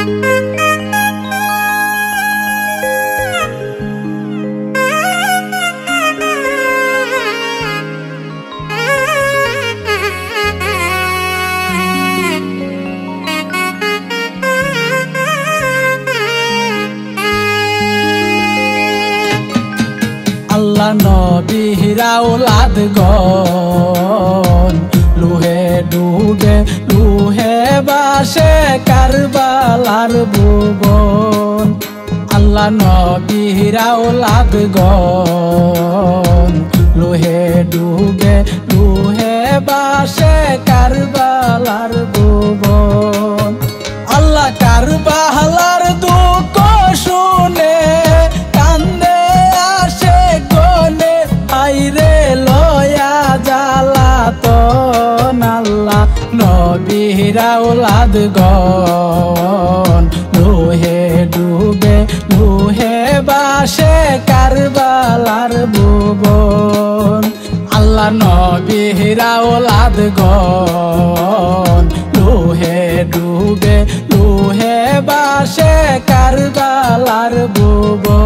আল্লাহ নবীর আওলাদ গণ লুহে ডুবে লুহে বাসে কারবালার ভুবন। আল্লাহ নবীর আওলাদ গণ লুহে ডুবে লুহে বাসে কারবালার ভুবন। আল্লাহ কারবালার দুঃখ শুনে কান্দে আসে গনে আইরে লয়া জ্বালাতন। আল্লাহ নবীর আওলাদ গণ লুহে ডুবে লুহে বাসে কারবালার ভুবন। আল্লাহ নবীর আওলাদ গণ লুহে ডুবে লুহে বাসে কারবালার ভুবন।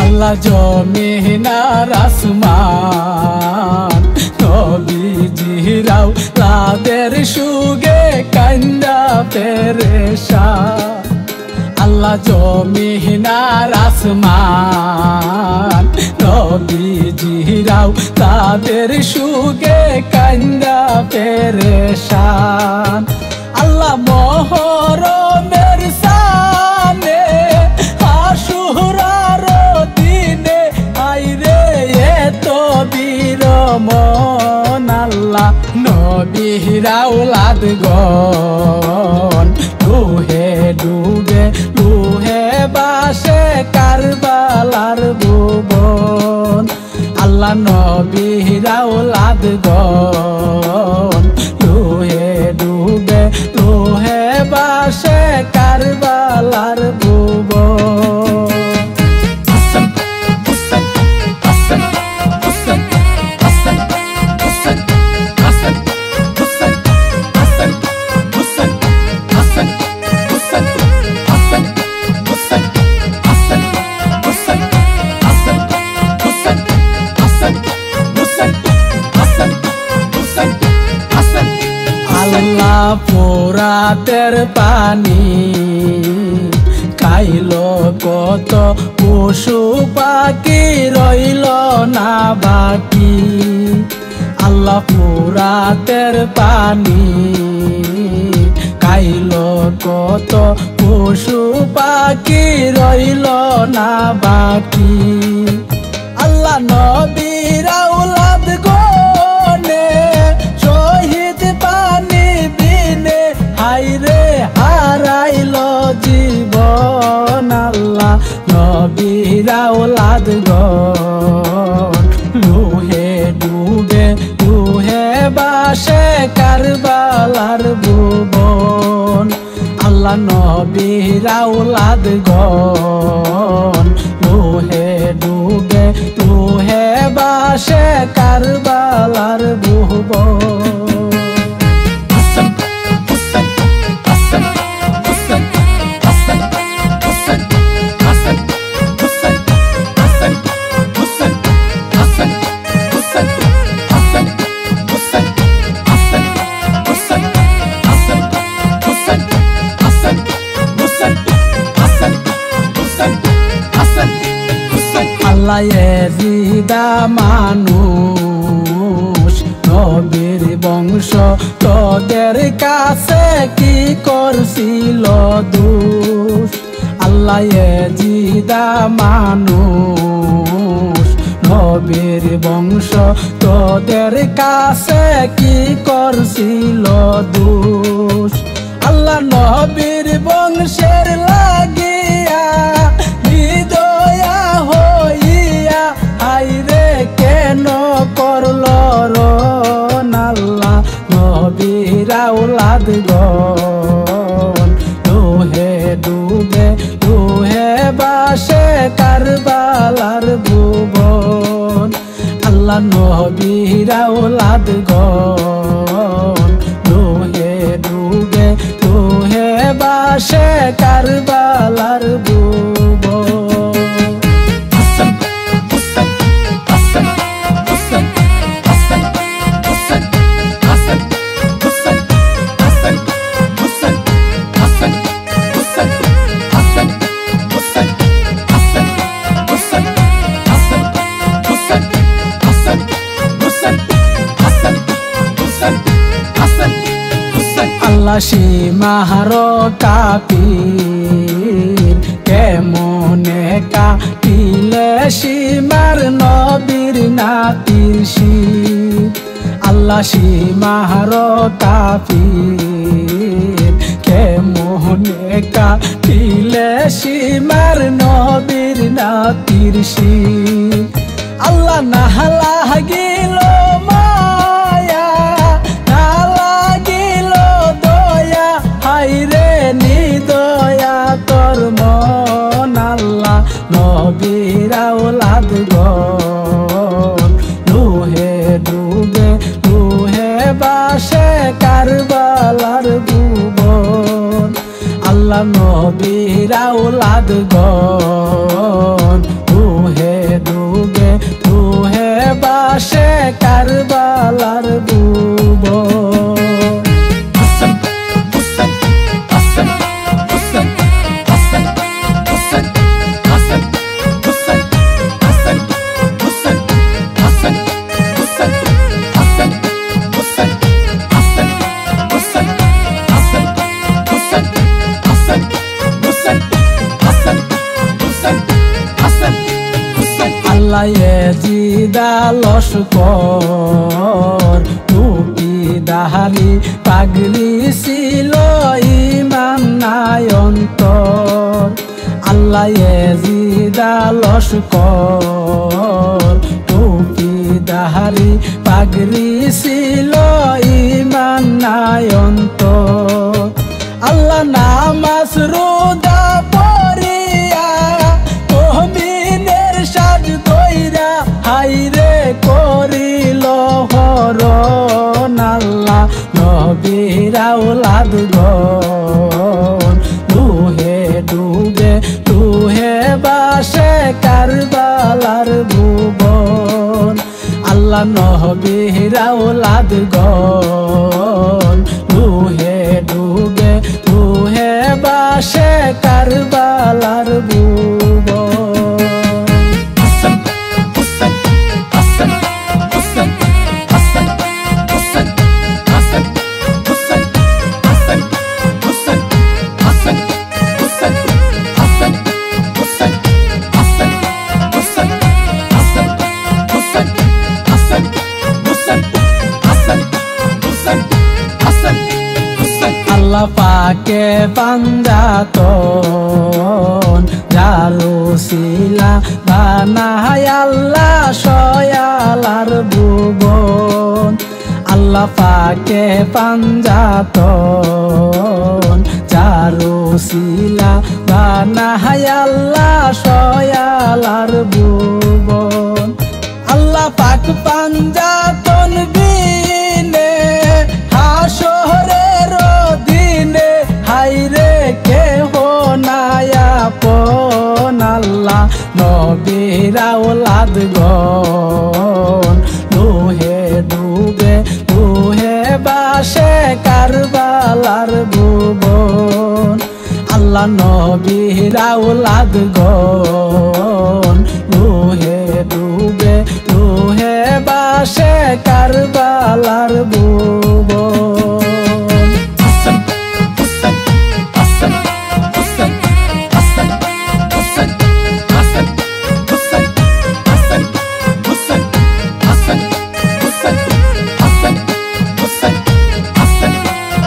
আল্লাহ জমিনার আসমান নবীজিরাও লাদের সুগে কান্দা পেরেশান। আল্লাহ জমিনার আসমান নবীজিরাও তাদের সুগে কান্দা পেরেশান। আল্লাহ মহরমের সানে আশুরার দিনে আইরে এত বীরমন। আল্লাহ নবীর আওলাদ গণ লুহে ডুবে লুহে বাসে কারবালার ভুবন। আল্লাহ নবীর আওলাদ গণ লুহে ডুবে লুহে বাসে কারবালার ভুবন। আল্লাহ পোরাতের পানি খাইল কত পশু পাখি রইল না বাকি। আল্লাহ পোরাতের পানি খাইল কত পশু পাখি রইল না বাকি। আল্লাহ নবীর আওলাদ গনে শহীদ পানি বিনে হাইরে হারাইল জীবন। আল্লাহ নবীর আওলাদ গণ লুহে ডুবে লুহে বাসে কারবালার ভুবন। আল্লাহ নবীর আওলাদ গণ লুহে ডুবে লুহে বাসে কারবালার ভুবন। আল্লাহ এজিদা মানুষ নবীর বংশ তোদের কাছে কি করছিল দোষ। আল্লাহ এজিদা মানুষ নবীর বংশ তোদের কাছে কি করছিল দোষ। আল্লাহ নবীর বংশের লাগিয়া হৃদয়া হইয়া আইরে আল্লাহ নবীর আওলাদ গণ রোহে ডুবে রোহে বাসে কারবালার ভুবন। হাসান হুসাইন হাসান হুসাইন হাসান হুসাইন হাসান হুসাইন হাসান হুসাইন হাসান হুসাইন হাসান হুসাইন হাসান হুসাইন হাসান হুসাইন হাসান হুসাইন হাসান হুসাইন হাসান হুসাইন। আল্লাহ সীমার কাপীর কেমনে কাটিলে সীমার নবীর নাতির শীত। আল্লাহ সীমার কাপীর কেমনে কাটিলে সীমার নবীর নাতির শীত। আল্লাহ না লাগিল মায়া না লাগিল দয়া হাইরে নিদয়া তোর মন। আল্লাহ নবীর আওলাদ গণ রোহে ডুবে রোহে বাসে কারবালার ভুবন। আল্লাহ নবীর আওলাদ গণ রোহে ডুবে রোহে বাসে কারবালার ভুবন। হাসান হুসাইন হাসান হুসাইন হাসান হুসাইন হাসান হুসাইন হাসান হুসাইন হাসান হুসাইন হাসান হুসাইন হাসান হুসাইন হাসান হুসাইন হাসান হুসাইন হাসান হুসাইন হাসান হুসাইন। আল্লাহ এজিদা লস্কর টুপি দাহারি পাগড়ি ছিল ইমান নাই অন্তর। আল্লাহ এজিদা লস্কর টুপি দাহারি পাগড়ি ছিল ইমান নাই অন্তর। আল্লাহ নামাজ রোজা পড়িয়া মুমিনের সাজ ধইরা হাইরে করিল হরণ। আল্লাহ নবীর আওলাদ গণ রোহে ডুবে রোহে বাসে কারবালার ভুবন। আল্লাহ নবীর আওলাদ গণ রোহে ডুবে রোহে বাসে কারবালার ভুবন। হাসান হুসাইন হাসান হুসাইন হাসান হুসাইন হাসান হুসাইন হাসান হুসাইন হাসান হুসাইন হাসান হুসাইন হাসান হুসাইন হাসান হুসাইন হাসান হুসাইন হাসান হুসাইন হাসান হুসাইন। আল্লাহ পাকে পাঞ্জাতন জালুসিলা বানায় আল্লাহ সয়ালার ভুবন। আল্লাহ পাকে পাঞ্জাতন জালুসিলা বানায় আল্লাহ সয়ালার ভুবন। আল্লাহ পাক পাঞ্জাতন বিনে হাসরের দিনে হাইরে কেহ নাই আপন। আল্লাহ নবীর আওলাদ গণ রোহে ডুবে রোহে বাসে কারবালার ভুবন। আল্লাহ নবীর আওলাদ গণ রোহে ডুবে রোহে বাসে কারবালার ভুবন। হাসান হুসাইন হাসান হুসাইন হাসান হুসাইন হাসান হুসাইন হাসান হুসাইন হাসান হুসাইন হাসান হুসাইন হাসান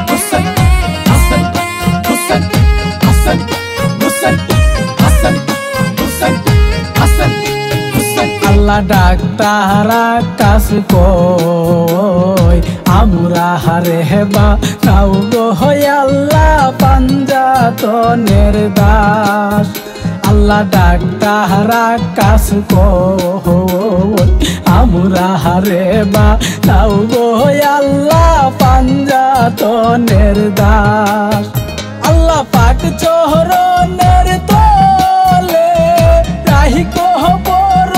হুসাইন হাসান হুসাইন হাসান হুসাইন হাসান হুসাইন হাসান হুসাইন। আল্লাহ ডাক্তার আকাশ কই আমরা হারে হেবা নাও গো আল্লাহ পাঞ্জাতনের দাস। আল্লাহ ডাক্তার আকাশ কই মুরাহারে বা নাও গো আল্লাহ পাঞ্জাতনের দাস আল্লাহ পাক চরণের তলে রাহি কবর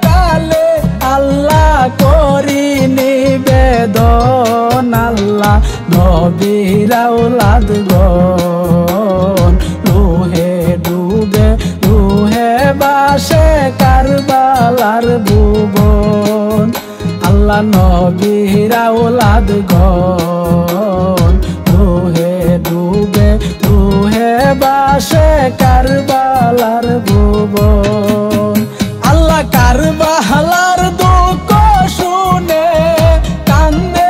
কালে আল্লাহ করি নিবেদন আল্লাহ নবীর আওলাদ গণ রুহে ডুবে রুহে বাসে কারবালার ভুবন আল্লাহ নবীর আওলাদ গণ রুহে ডুবে রুহে বাসে কারবালার ভুবন আল্লাহ কারবালার দুঃখ শুনে কান্দে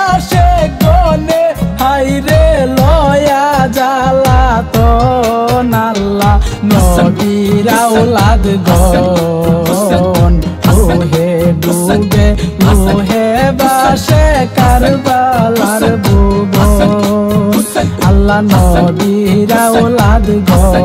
আসে গনে হাইরে লয়া জ্বালাতন আল্লাহ নবীর আওলাদ গণ রুহে ডুবে রুহে বাসে কারবালার ভুবন আল্লাহ নবীর আওলাদ গণ